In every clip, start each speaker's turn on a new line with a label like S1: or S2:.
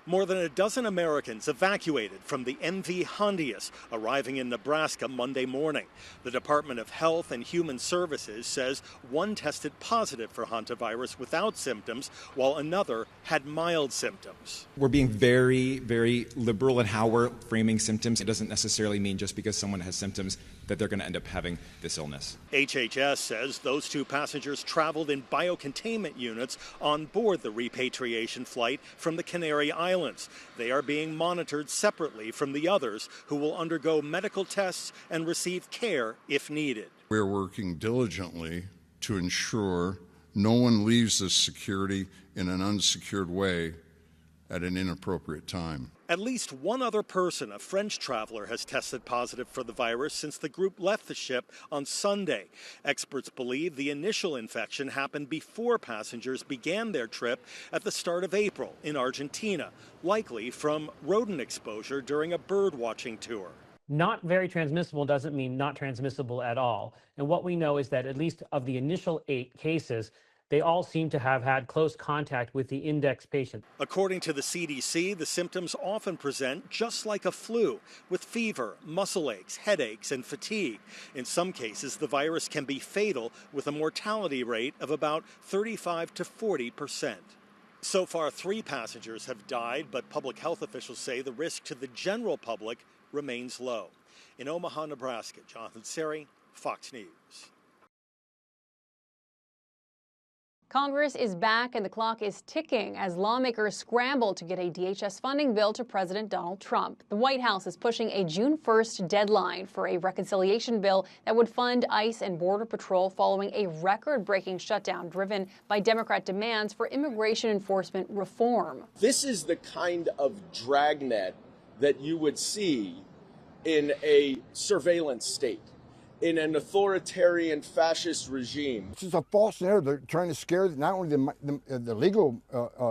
S1: More than a dozen Americans evacuated from the MV Hondius, arriving in Nebraska Monday morning. The Department of Health and Human Services says one tested positive for hantavirus without symptoms, while another had mild symptoms.
S2: We're being very, very liberal in how we're framing symptoms. It doesn't necessarily mean just because someone has symptoms that they're going to end up having this illness.
S1: HHS says those two passengers traveled in biocontainment units on board the repatriation flight from the Canary Islands. They are being monitored separately from the others, who will undergo medical tests and receive care if needed.
S3: We're working diligently to ensure no one leaves this security in an unsecured way at an inappropriate time.
S1: At least one other person, a French traveler, has tested positive for the virus since the group left the ship on Sunday. Experts believe the initial infection happened before passengers began their trip at the start of April in Argentina, likely from rodent exposure during a bird watching tour.
S4: Not very transmissible doesn't mean not transmissible at all. And what we know is that at least of the initial 8 cases, they all seem to have had close contact with the index patient.
S1: According to the CDC, the symptoms often present just like a flu, with fever, muscle aches, headaches, and fatigue. In some cases, the virus can be fatal, with a mortality rate of about 35 to 40%. So far, 3 passengers have died, but public health officials say the risk to the general public remains low. In Omaha, Nebraska, Jonathan Seri, Fox News.
S5: Congress is back and the clock is ticking as lawmakers scramble to get a DHS funding bill to President Donald Trump. The White House is pushing a June 1st deadline for a reconciliation bill that would fund ICE and Border Patrol following a record-breaking shutdown driven by Democrat demands for immigration enforcement reform.
S6: This is the kind of dragnet that you would see in a surveillance state, in an authoritarian fascist regime.
S7: This is a false narrative. They're trying to scare not only the legal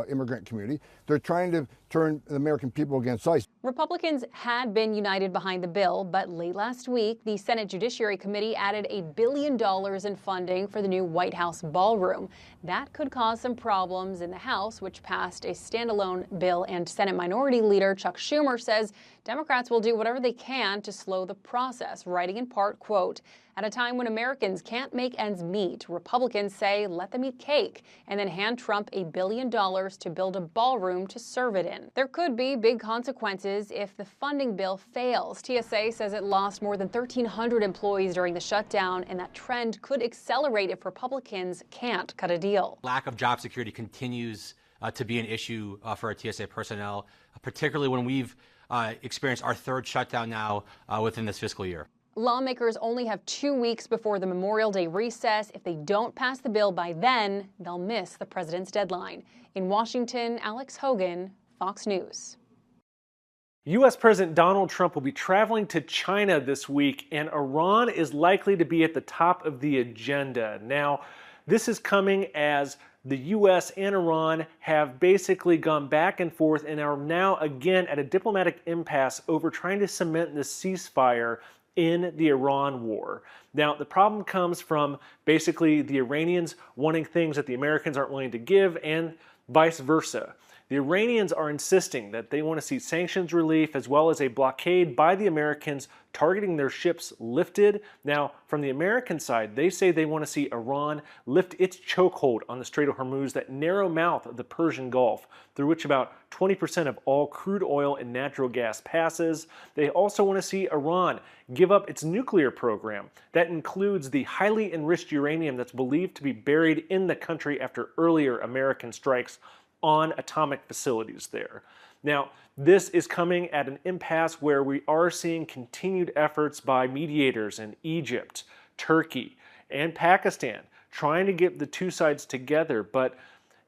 S7: immigrant community, they're trying to turn the American people against ICE.
S5: Republicans had been united behind the bill, but late last week, the Senate Judiciary Committee added $1 billion in funding for the new White House ballroom. That could cause some problems in the House, which passed a standalone bill, and Senate Minority Leader Chuck Schumer says Democrats will do whatever they can to slow the process, writing in part, quote, "At a time when Americans can't make ends meet, Republicans say let them eat cake and then hand Trump $1 billion to build a ballroom to serve it in." There could be big consequences if the funding bill fails. TSA says it lost more than 1,300 employees during the shutdown, and that trend could accelerate if Republicans can't cut a deal.
S8: Lack of job security continues to be an issue for our TSA personnel, particularly when we've experienced our 3rd shutdown now within this fiscal year.
S5: Lawmakers only have 2 weeks before the Memorial Day recess. If they don't pass the bill by then, they'll miss the president's deadline. In Washington, Alex Hogan, Fox News.
S9: U.S. President Donald Trump will be traveling to China this week, and Iran is likely to be at the top of the agenda. Now, this is coming as the U.S. and Iran have basically gone back and forth and are now again at a diplomatic impasse over trying to cement the ceasefire in the Iran war. Now, the problem comes from basically the Iranians wanting things that the Americans aren't willing to give, and vice versa. The Iranians are insisting that they want to see sanctions relief as well as a blockade by the Americans targeting their ships lifted. Now, from the American side, they say they want to see Iran lift its chokehold on the Strait of Hormuz, that narrow mouth of the Persian Gulf, through which about 20% of all crude oil and natural gas passes. They also want to see Iran give up its nuclear program. That includes the highly enriched uranium that's believed to be buried in the country after earlier American strikes on atomic facilities there. Now, this is coming at an impasse where we are seeing continued efforts by mediators in Egypt, Turkey, and Pakistan trying to get the two sides together, but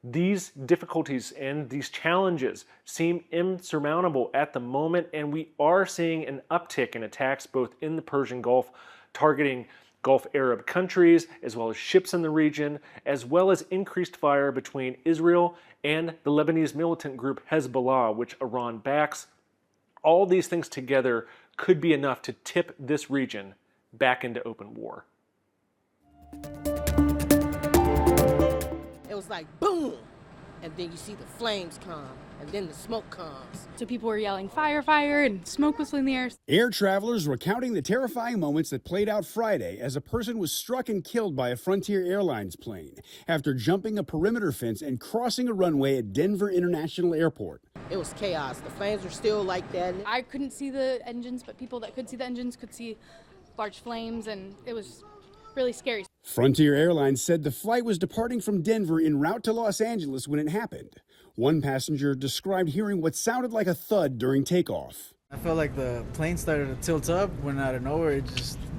S9: these difficulties and these challenges seem insurmountable at the moment, and we are seeing an uptick in attacks both in the Persian Gulf, targeting Gulf Arab countries, as well as ships in the region, as well as increased fire between Israel and the Lebanese militant group Hezbollah, which Iran backs. All these things together could be enough to tip this region back into open war.
S10: It was like, boom, and then you see the flames come, and then the smoke comes.
S11: So people were yelling, "Fire, fire," and smoke was in the air.
S12: Air travelers recounting the terrifying moments that played out Friday as a person was struck and killed by a Frontier Airlines plane after jumping a perimeter fence and crossing a runway at Denver International Airport.
S10: It was chaos. The flames were still like that.
S11: I couldn't see the engines, but people that could see the engines could see large flames, and it was really scary.
S12: Frontier Airlines said the flight was departing from Denver en route to Los Angeles when it happened. One passenger described hearing what sounded like a thud during takeoff.
S13: I felt like the plane started to tilt up when out of nowhere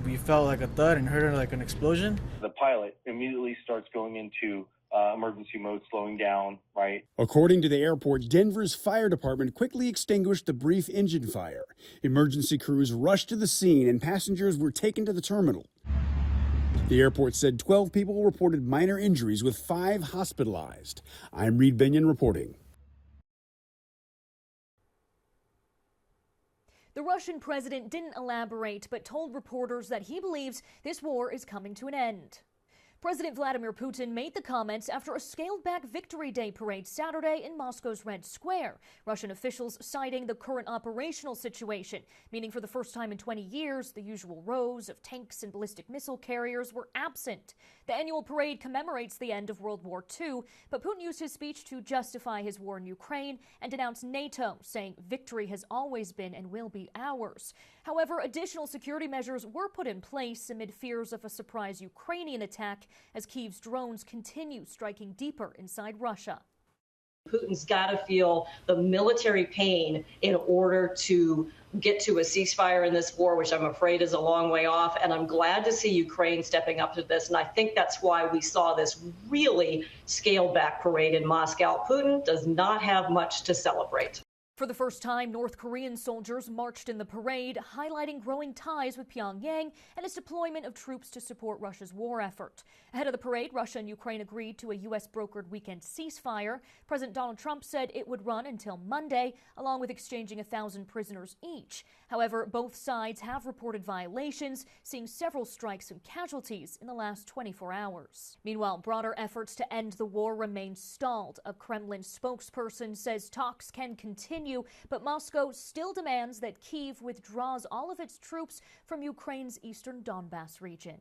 S13: we felt like a thud and heard like an explosion.
S14: The pilot immediately starts going into emergency mode, slowing down, right?
S12: According to the airport, Denver's fire department quickly extinguished the brief engine fire. Emergency crews rushed to the scene and passengers were taken to the terminal. The airport said 12 people reported minor injuries, with 5 hospitalized. I'm Reed Binion reporting.
S15: The Russian president didn't elaborate, but told reporters that he believes this war is coming to an end. President Vladimir Putin made the comments after a scaled-back Victory Day parade Saturday in Moscow's Red Square. Russian officials citing the current operational situation, meaning for the first time in 20 years, the usual rows of tanks and ballistic missile carriers were absent. The annual parade commemorates the end of World War II, but Putin used his speech to justify his war in Ukraine and denounce NATO, saying victory has always been and will be ours. However, additional security measures were put in place amid fears of a surprise Ukrainian attack as Kyiv's drones continue striking deeper inside Russia.
S16: Putin's got to feel the military pain in order to get to a ceasefire in this war, which I'm afraid is a long way off. And I'm glad to see Ukraine stepping up to this. And I think that's why we saw this really scaled back parade in Moscow. Putin does not have much to celebrate.
S15: For the first time, North Korean soldiers marched in the parade, highlighting growing ties with Pyongyang and its deployment of troops to support Russia's war effort. Ahead of the parade, Russia and Ukraine agreed to a U.S.-brokered weekend ceasefire. President Donald Trump said it would run until Monday, along with exchanging 1,000 prisoners each. However, both sides have reported violations, seeing several strikes and casualties in the last 24 hours. Meanwhile, broader efforts to end the war remain stalled. A Kremlin spokesperson says talks can continue, but Moscow still demands that Kyiv withdraws all of its troops from Ukraine's eastern Donbass region.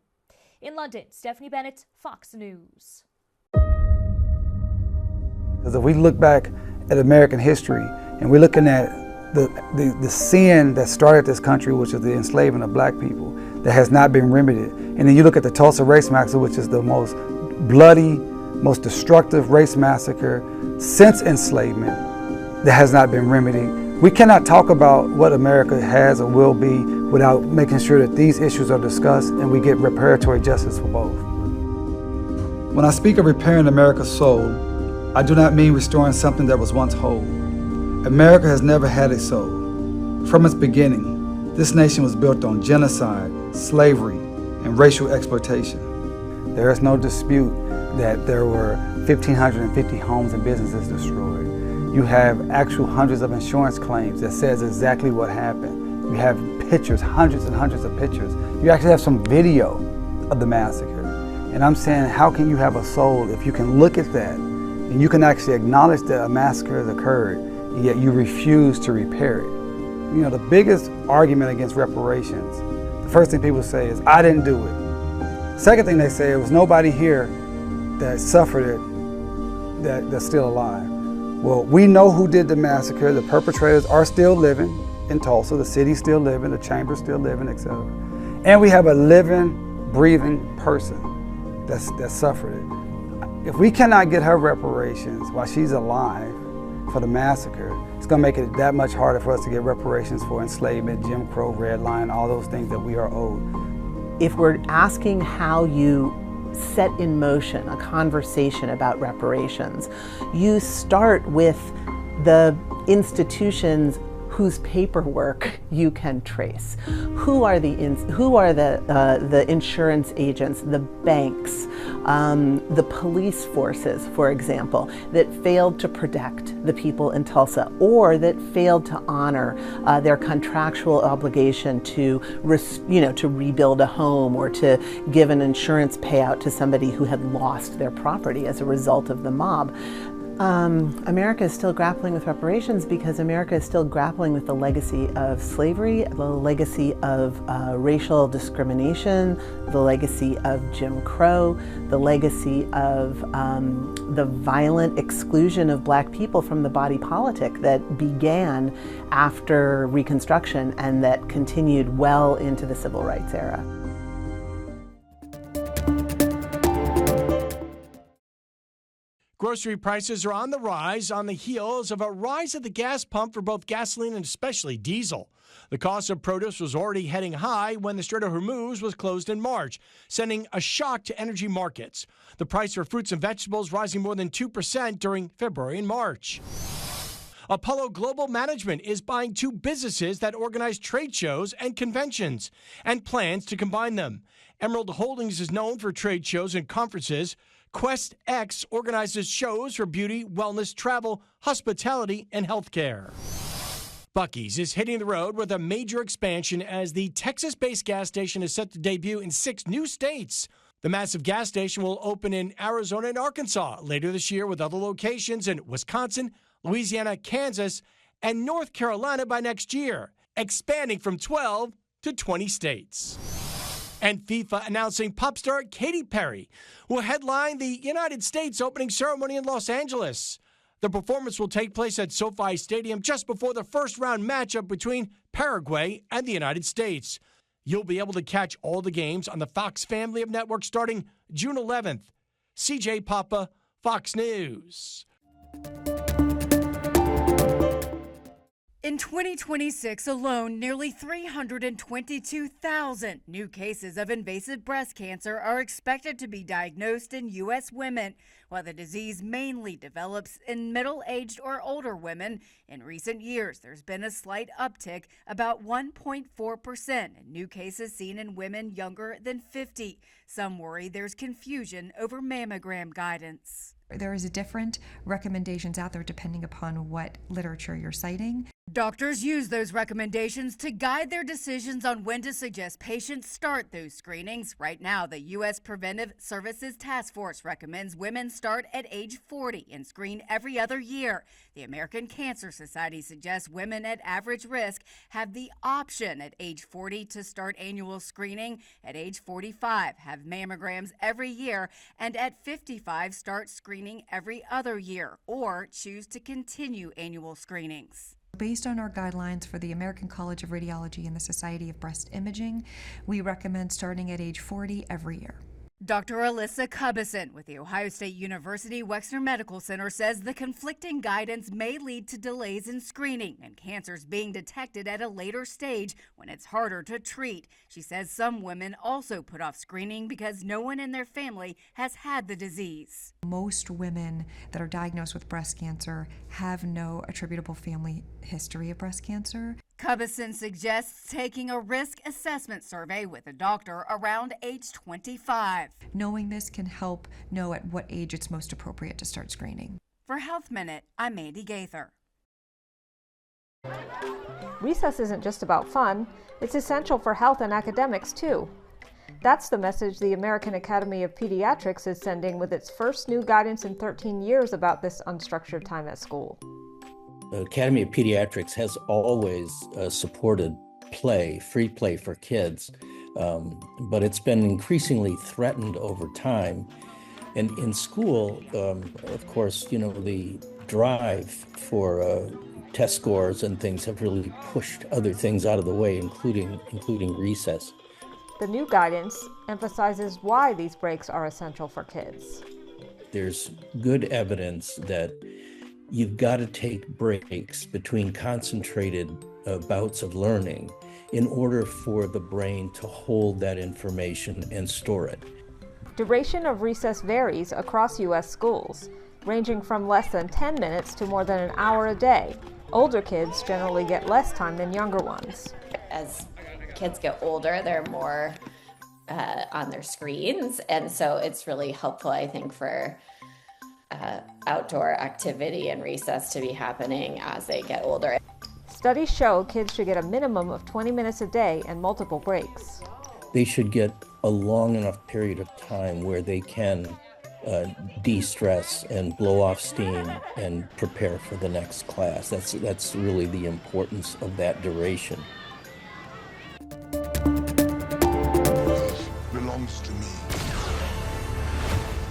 S15: In London, Stephanie Bennett, Fox News.
S17: Because if we look back at American history and we're looking at the sin that started this country, which is the enslavement of black people, that has not been remedied. And then you look at the Tulsa Race Massacre, which is the most bloody, most destructive race massacre since enslavement that has not been remedied. We cannot talk about what America has or will be without making sure that these issues are discussed and we get reparatory justice for both. When I speak of repairing America's soul, I do not mean restoring something that was once whole. America has never had a soul. From its beginning, this nation was built on genocide, slavery, and racial exploitation. There is no dispute that there were 1,550 homes and businesses destroyed. You have actual hundreds of insurance claims that says exactly what happened. You have pictures, hundreds and hundreds of pictures. You actually have some video of the massacre. And I'm saying, how can you have a soul if you can look at that and you can actually acknowledge that a massacre has occurred, and yet you refuse to repair it? You know, the biggest argument against reparations, the first thing people say is, I didn't do it. Second thing they say, there was nobody here that suffered it that's still alive. Well, we know who did the massacre. The perpetrators are still living in Tulsa. The city's still living, the chamber's still living, etc. And we have a living, breathing person that suffered it. If we cannot get her reparations while she's alive for the massacre, it's going to make it that much harder for us to get reparations for enslavement, Jim Crow, Red Line, all those things that we are owed.
S18: If we're asking how you set in motion a conversation about reparations, you start with the institutions whose paperwork you can trace. Who are the insurance agents, the banks, the police forces, for example, that failed to protect the people in Tulsa, or that failed to honor their contractual obligation to rebuild a home or to give an insurance payout to somebody who had lost their property as a result of the mob. America is still grappling with reparations because America is still grappling with the legacy of slavery, the legacy of racial discrimination, the legacy of Jim Crow, the legacy of the violent exclusion of Black people from the body politic that began after Reconstruction and that continued well into the Civil Rights era.
S19: Grocery prices are on the rise on the heels of a rise at the gas pump for both gasoline and especially diesel. The cost of produce was already heading high when the Strait of Hormuz was closed in March, sending a shock to energy markets. The price for fruits and vegetables rising more than 2% during February and March. Apollo Global Management is buying 2 businesses that organize trade shows and conventions and plans to combine them. Emerald Holdings is known for trade shows and conferences. Quest X organizes shows for beauty, wellness, travel, hospitality, and healthcare. Buc-ee's is hitting the road with a major expansion as the Texas-based gas station is set to debut in 6 new states. The massive gas station will open in Arizona and Arkansas later this year, with other locations in Wisconsin, Louisiana, Kansas, and North Carolina by next year, expanding from 12 to 20 states. And FIFA announcing pop star Katy Perry will headline the United States opening ceremony in Los Angeles. The performance will take place at SoFi Stadium just before the first-round matchup between Paraguay and the United States. You'll be able to catch all the games on the Fox family of networks starting June 11th. CJ Papa, Fox News.
S20: In 2026 alone, nearly 322,000 new cases of invasive breast cancer are expected to be diagnosed in U.S. women. While the disease mainly develops in middle-aged or older women, in recent years there's been a slight uptick, about 1.4% in new cases seen in women younger than 50. Some worry there's confusion over mammogram guidance.
S21: There is different recommendations out there depending upon what literature you're citing.
S20: Doctors use those recommendations to guide their decisions on when to suggest patients start those screenings. Right now, the U.S. Preventive Services Task Force recommends women start at age 40 and screen every other year. The American Cancer Society suggests women at average risk have the option at age 40 to start annual screening, at age 45 have mammograms every year, and at 55 start screening every other year, or choose to continue annual screenings.
S21: Based on our guidelines for the American College of Radiology and the Society of Breast Imaging, we recommend starting at age 40 every year.
S20: Dr. Alyssa Cubison with the Ohio State University Wexner Medical Center says the conflicting guidance may lead to delays in screening and cancers being detected at a later stage when it's harder to treat. She says some women also put off screening because no one in their family has had the disease.
S21: Most women that are diagnosed with breast cancer have no attributable family history of breast cancer.
S20: Cubison suggests taking a risk assessment survey with a doctor around age 25.
S21: Knowing this can help know at what age it's most appropriate to start screening.
S20: For Health Minute, I'm Mandy Gaither.
S22: Recess isn't just about fun, it's essential for health and academics too. That's the message the American Academy of Pediatrics is sending with its first new guidance in 13 years about this unstructured time at school.
S23: The Academy of Pediatrics has always supported play, free play for kids, but it's been increasingly threatened over time. And in school, of course, the drive for test scores and things have really pushed other things out of the way, including recess.
S22: The new guidance emphasizes why these breaks are essential for kids.
S23: There's good evidence that you've got to take breaks between concentrated bouts of learning in order for the brain to hold that information and store it.
S22: Duration of recess varies across U.S. schools, ranging from less than 10 minutes to more than an hour a day. Older kids generally get less time than younger ones.
S24: As kids get older, they're more on their screens, and so it's really helpful, I think, for outdoor activity and recess to be happening as they get older.
S22: Studies show kids should get a minimum of 20 minutes a day and multiple breaks.
S23: They should get a long enough period of time where they can de-stress and blow off steam and prepare for the next class. That's really the importance of that duration.
S1: Belongs to me.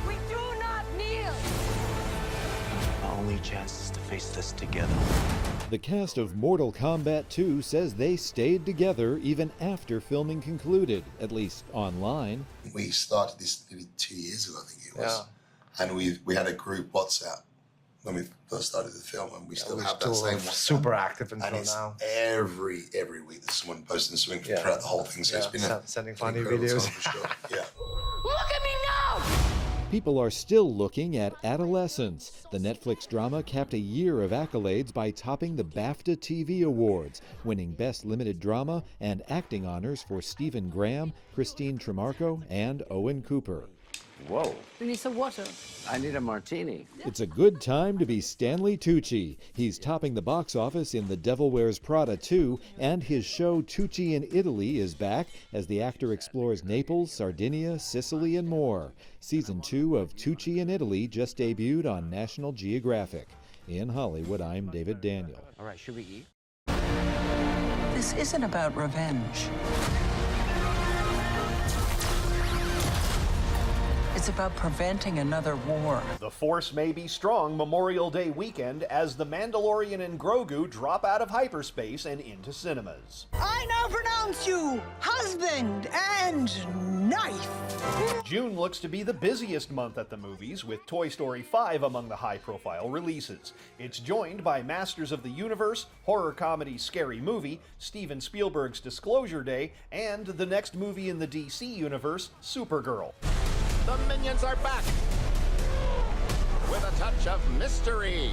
S2: We do not kneel!
S3: Our only chance is to face this together.
S4: The cast of Mortal Kombat 2 says they stayed together even after filming concluded, at least online.
S1: We started this maybe 2 years ago, I think it was. Yeah. And we had a group WhatsApp when we first started the film, and we still have that same WhatsApp.
S3: Super active until
S1: and
S3: now.
S1: Every week there's someone posting something throughout the whole thing. So it's been
S3: sending funny videos.
S1: For sure. Yeah.
S2: Look at me now!
S4: People are still looking at Adolescence. The Netflix drama capped a year of accolades by topping the BAFTA TV Awards, winning Best Limited Drama and acting honors for Stephen Graham, Christine Tremarco, and Owen Cooper.
S25: Whoa.
S11: We need some water.
S25: I need a martini.
S4: It's a good time to be Stanley Tucci. He's topping the box office in The Devil Wears Prada 2, and his show Tucci in Italy is back as the actor explores Naples, Sardinia, Sicily, and more. Season 2 of Tucci in Italy just debuted on National Geographic. In Hollywood, I'm David Daniel.
S25: All right, should we eat?
S26: This isn't about revenge. It's about preventing another war.
S27: The Force may be strong Memorial Day weekend as The Mandalorian and Grogu drop out of hyperspace and into cinemas.
S2: I now pronounce you husband and knife.
S27: June looks to be the busiest month at the movies, with Toy Story 5 among the high-profile releases. It's joined by Masters of the Universe, horror comedy Scary Movie, Steven Spielberg's Disclosure Day, and the next movie in the DC universe, Supergirl.
S28: The Minions are back with a touch of mystery.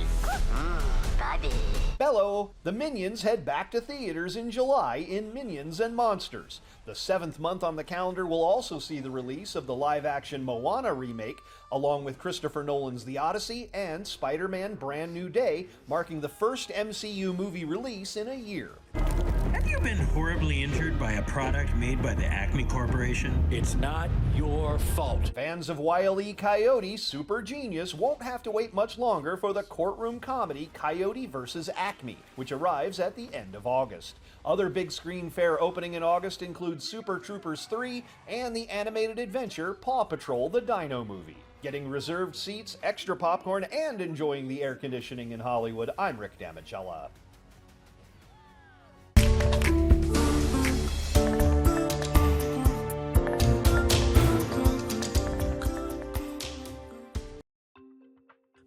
S27: Buddy. Bello, the Minions head back to theaters in July in Minions and Monsters. The 7th month on the calendar will also see the release of the live-action Moana remake, along with Christopher Nolan's The Odyssey and Spider-Man Brand New Day, marking the first MCU movie release in a year.
S29: Have you been horribly injured by a product made by the Acme Corporation?
S27: It's not your fault. Fans of Wile E. Coyote Super Genius won't have to wait much longer for the courtroom comedy Coyote vs. Acme, which arrives at the end of August. Other big screen fare opening in August include Super Troopers 3 and the animated adventure Paw Patrol the Dino Movie. Getting reserved seats, extra popcorn, and enjoying the air conditioning in Hollywood, I'm Rick Damicella.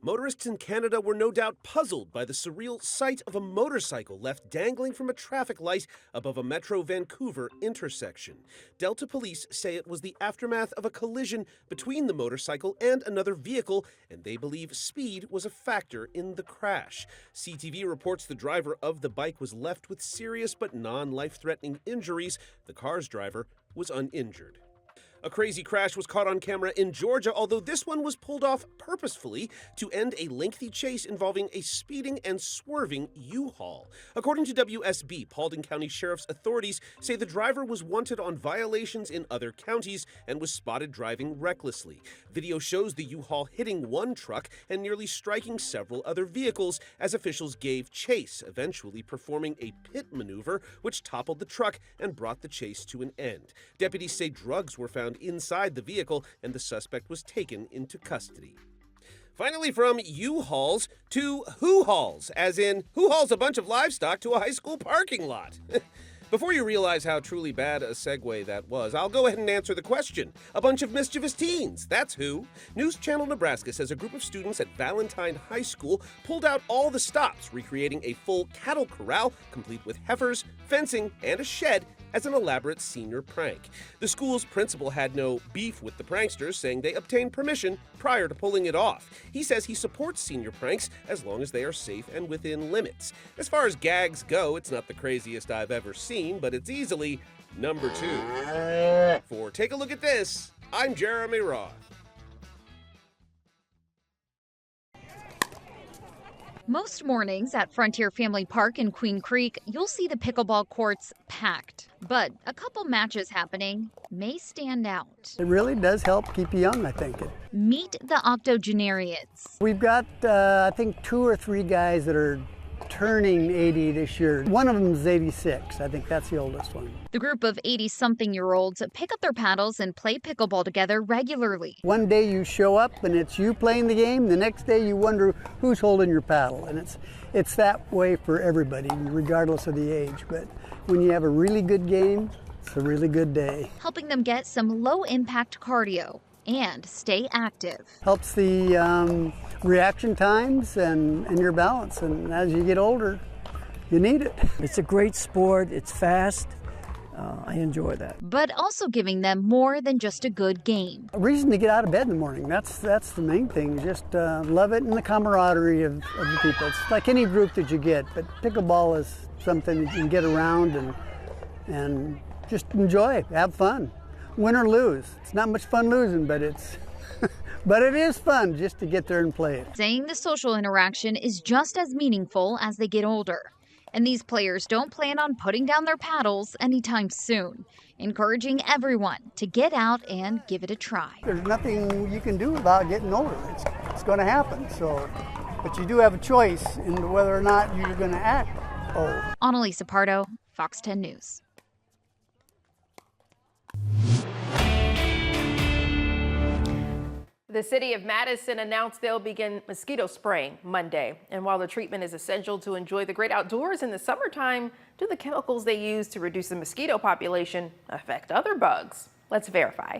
S30: Motorists in Canada were no doubt puzzled by the surreal sight of a motorcycle left dangling from a traffic light above a Metro Vancouver intersection. Delta police say it was the aftermath of a collision between the motorcycle and another vehicle, and they believe speed was a factor in the crash. CTV reports the driver of the bike was left with serious but non-life-threatening injuries. The car's driver was uninjured. A crazy crash was caught on camera in Georgia, although this one was pulled off purposefully to end a lengthy chase involving a speeding and swerving U-Haul. According to WSB, Paulding County Sheriff's authorities say the driver was wanted on violations in other counties and was spotted driving recklessly. Video shows the U-Haul hitting one truck and nearly striking several other vehicles as officials gave chase, eventually performing a pit maneuver which toppled the truck and brought the chase to an end. Deputies say drugs were found inside the vehicle and the suspect was taken into custody. Finally, from U-Hauls to Who-Hauls, as in who hauls a bunch of livestock to a high school parking lot? Before you realize how truly bad a segue that was, I'll go ahead and answer the question. A bunch of mischievous teens, that's who. News Channel Nebraska says a group of students at Valentine High School pulled out all the stops, recreating a full cattle corral, complete with heifers, fencing, and a shed, as an elaborate senior prank. The school's principal had no beef with the pranksters, saying they obtained permission prior to pulling it off. He says he supports senior pranks as long as they are safe and within limits. As far as gags go, it's not the craziest I've ever seen, but it's easily number 2. For Take a Look at This, I'm Jeremy Roth.
S5: Most mornings at Frontier Family Park in Queen Creek, you'll see the pickleball courts packed. But a couple matches happening may stand out.
S6: It really does help keep you young, I think.
S5: Meet the octogenarians.
S6: We've got, I think, 2 or 3 guys that are turning 80 this year. One of them is 86. I think that's the oldest one.
S5: The group of 80-something-year-olds pick up their paddles and play pickleball together regularly.
S6: One day you show up and it's you playing the game. The next day you wonder who's holding your paddle. And it's that way for everybody, regardless of the age. But when you have a really good game, it's a really good day.
S5: Helping them get some low-impact cardio and stay active.
S6: Helps the reaction times and your balance. And as you get older, you need it.
S7: It's a great sport. It's fast. I enjoy that.
S5: But also giving them more than just a good game.
S6: A reason to get out of bed in the morning. That's the main thing. Just love it and the camaraderie of the people. It's like any group that you get, but pickleball is something that you can get around and just enjoy, have fun. Win or lose. It's not much fun losing, but but it is fun just to get there and play it.
S5: Saying the social interaction is just as meaningful as they get older. And these players don't plan on putting down their paddles anytime soon, encouraging everyone to get out and give it a try.
S6: There's nothing you can do about getting older. It's going to happen. But you do have a choice into whether or not you're going to act old.
S5: Annalisa Pardo, Fox 10 News.
S8: The city of Madison announced they'll begin mosquito spraying Monday. And while the treatment is essential to enjoy the great outdoors in the summertime, do the chemicals they use to reduce the mosquito population affect other bugs? Let's verify.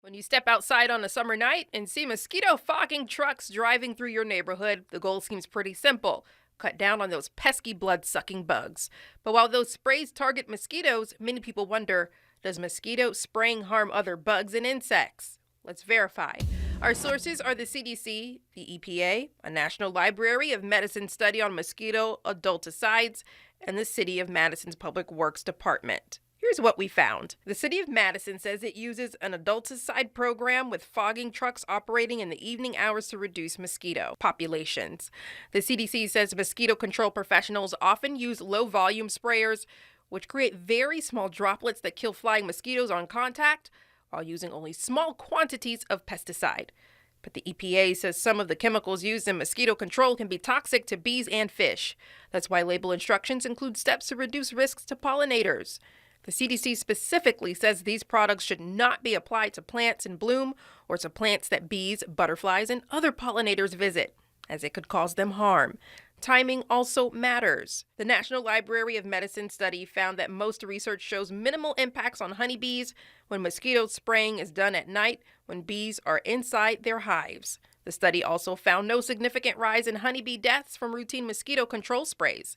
S8: When you step outside on a summer night and see mosquito fogging trucks driving through your neighborhood, the goal seems pretty simple. Cut down on those pesky blood-sucking bugs. But while those sprays target mosquitoes, many people wonder, does mosquito spraying harm other bugs and insects? Let's verify. Our sources are the CDC, the EPA, a National Library of Medicine study on mosquito adulticides, and the City of Madison's Public Works Department. Here's what we found. The City of Madison says it uses an adulticide program with fogging trucks operating in the evening hours to reduce mosquito populations. The CDC says mosquito control professionals often use low-volume sprayers, which create very small droplets that kill flying mosquitoes on contact, while using only small quantities of pesticide. But the EPA says some of the chemicals used in mosquito control can be toxic to bees and fish. That's why label instructions include steps to reduce risks to pollinators. The CDC specifically says these products should not be applied to plants in bloom or to plants that bees, butterflies, and other pollinators visit, as it could cause them harm. Timing also matters. The National Library of Medicine study found that most research shows minimal impacts on honeybees when mosquito spraying is done at night when bees are inside their hives. The study also found no significant rise in honeybee deaths from routine mosquito control sprays.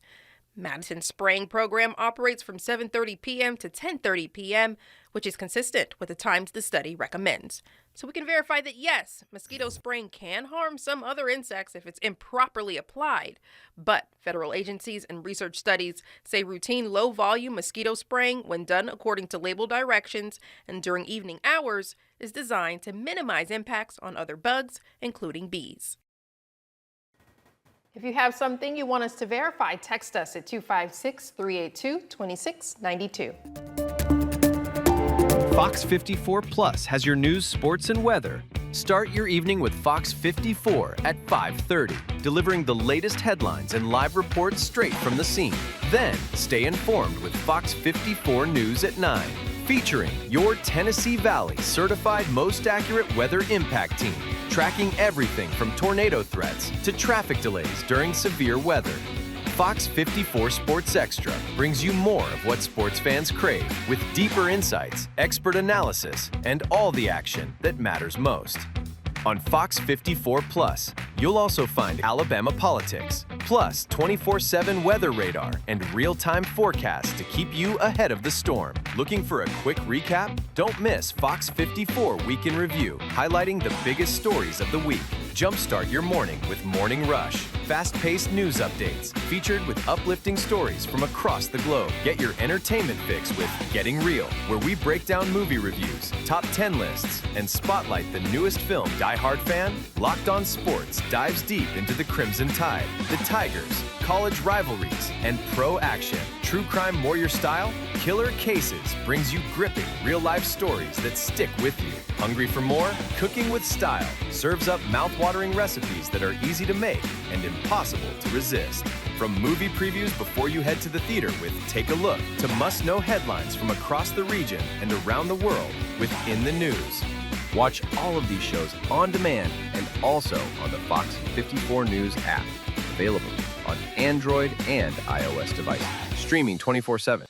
S8: Madison's spraying program operates from 7:30 p.m. to 10:30 p.m., which is consistent with the times the study recommends. So we can verify that, yes, mosquito spraying can harm some other insects if it's improperly applied. But federal agencies and research studies say routine low-volume mosquito spraying, when done according to label directions and during evening hours, is designed to minimize impacts on other bugs, including bees. If you have something you want us to verify, text us at 256-382-2692.
S9: Fox 54 Plus has your news, sports, and weather. Start your evening with Fox 54 at 5:30, delivering the latest headlines and live reports straight from the scene. Then stay informed with Fox 54 News at 9, featuring your Tennessee Valley certified most accurate weather impact team, tracking everything from tornado threats to traffic delays during severe weather. Fox 54 Sports Extra brings you more of what sports fans crave, with deeper insights, expert analysis, and all the action that matters most. On Fox 54 Plus, you'll also find Alabama politics, plus 24/7 weather radar and real-time forecasts to keep you ahead of the storm. Looking for a quick recap? Don't miss Fox 54 Week in Review, highlighting the biggest stories of the week. Jumpstart your morning with Morning Rush. Fast-paced news updates featured with uplifting stories from across the globe. Get your entertainment fix with Getting Real, where we break down movie reviews, top 10 lists, and spotlight the newest film. Die Hard fan? Locked On Sports dives deep into the Crimson Tide, the Tigers, college rivalries, and pro action. True crime warrior style? Killer Cases brings you gripping real-life stories that stick with you. Hungry for more? Cooking with Style serves up mouth-watering recipes that are easy to make and impossible to resist. From movie previews before you head to the theater with Take a Look to must-know headlines from across the region and around the world with In the News. Watch all of these shows on demand and also on the Fox 54 News app. Available on Android and iOS devices. Streaming 24/7.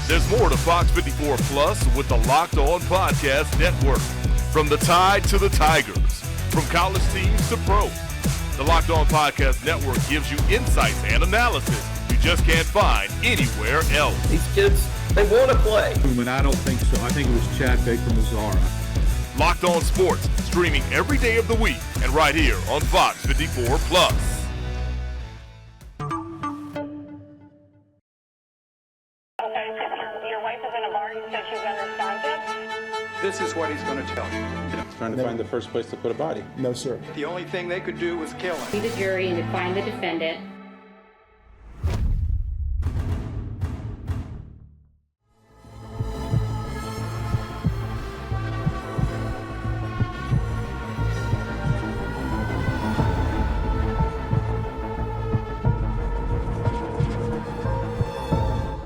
S10: There's more to Fox 54 Plus with the Locked On Podcast Network. From the Tide to the Tigers, from college teams to pro. The Locked On Podcast Network gives you insights and analysis you just can't find anywhere else.
S12: These kids, they want to play.
S13: But I don't think so. I think it was Chad Baker-Mazzara.
S10: Locked On Sports, streaming every day of the week and right here on Fox 54 Plus.
S14: This is what he's going to tell you.
S13: Trying to find the first place to put a body.
S14: No, sir. The only thing they could do was kill him.
S15: Be the jury and to find the defendant